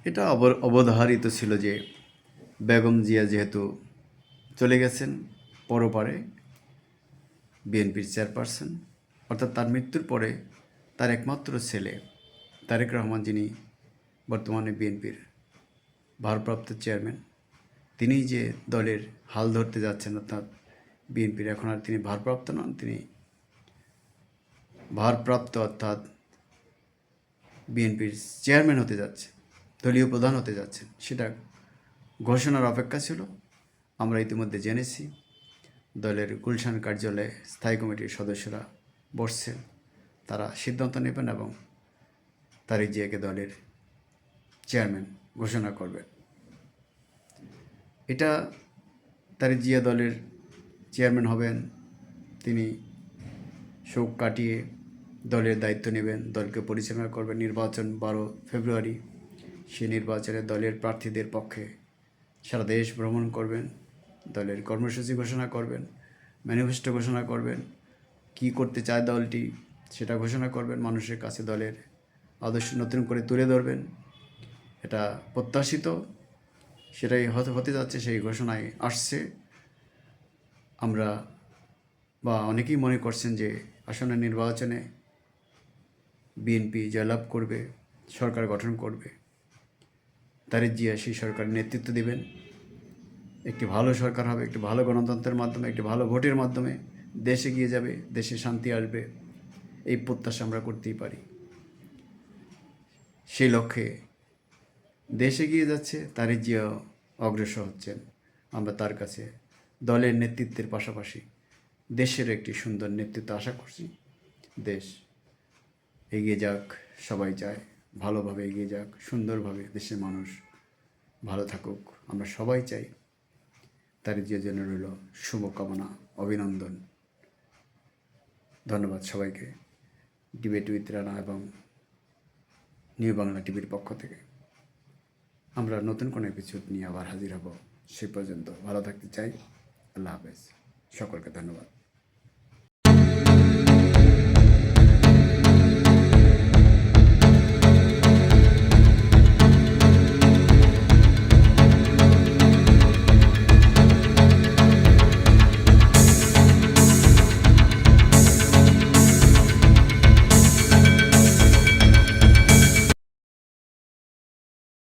এটা অবধারিত ছিল যে বেগম জিয়া যেহেতু চলে গেছেন পরপারে বিএনপির চেয়ারপারসন, অর্থাৎ তার মৃত্যুর পরে তার একমাত্র ছেলে তারেক রহমান, যিনি বর্তমানে বিএনপির ভারপ্রাপ্ত চেয়ারম্যান, তিনিই যে দলের হাল ধরতে যাচ্ছেন। অর্থাৎ বিএনপির এখন আর তিনি ভারপ্রাপ্ত নন, তিনি ভারপ্রাপ্ত অর্থাৎ বিএনপির চেয়ারম্যান হতে যাচ্ছে, দলীয় প্রধান হতে যাচ্ছেন। সেটা ঘোষণার অপেক্ষা ছিল। আমরা ইতিমধ্যে জেনেছি দলের গুলশান কার্যালয়ে স্থায়ী কমিটির সদস্যরা বসছেন, তারা সিদ্ধান্ত নেবেন এবং তারেক জিয়াকে দলের চেয়ারম্যান ঘোষণা করবেন। এটা তারেক জিয়া দলের চেয়ারম্যান হবেন, তিনি শোক কাটিয়ে দলের দায়িত্ব নেবেন, দলকে পরিচালনা করবেন। নির্বাচন 12 ফেব্রুয়ারি, সেই নির্বাচনে দলের প্রার্থীদের পক্ষে সারা দেশ ভ্রমণ করবেন, দলের কর্মসূচি ঘোষণা করবেন, ম্যানিফেস্টো ঘোষণা করবেন, কি করতে চায় দলটি সেটা ঘোষণা করবেন, মানুষের কাছে দলের আদর্শ নতুন করে তুলে ধরবেন। এটা প্রত্যাশিত, সেটাই হতে যাচ্ছে, সেই ঘোষণায় আসছে। আমরা বা অনেকেই মনে করছেন যে আসন্ন নির্বাচনে বিএনপি জয়লাভ করবে, সরকার গঠন করবে, তারেক জিয়া সেই সরকারের নেতৃত্ব দেবেন, একটি ভালো সরকার হবে, একটি ভালো গণতন্ত্রের মাধ্যমে, একটি ভালো ভোটের মাধ্যমে দেশ এগিয়ে যাবে, দেশে শান্তি আসবে, এই প্রত্যাশা আমরা করতেই পারি। সেই লক্ষ্যে দেশ এগিয়ে যাচ্ছে, তারেক জিয়া অগ্রসর হচ্ছেন। আমরা তার কাছে দলের নেতৃত্বের পাশাপাশি দেশের একটি সুন্দর নেতৃত্ব আশা করছি। দেশ এগিয়ে যাক, সবাই চায় ভালোভাবে এগিয়ে যাক, সুন্দরভাবে দেশের মানুষ ভালো থাকুক, আমরা সবাই চাই। তারেক জিয়ার জন্য রইল শুভকামনা, অভিনন্দন। ধন্যবাদ সবাইকে। ডিবেট উইথ রানা এবং নিউ বাংলা টিভির পক্ষ থেকে আমরা নতুন কোনো এপিসোড নিয়ে আবার হাজির হব। সে পর্যন্ত ভালো থাকতে চাই। আল্লাহ হাফেজ, সকলকে ধন্যবাদ।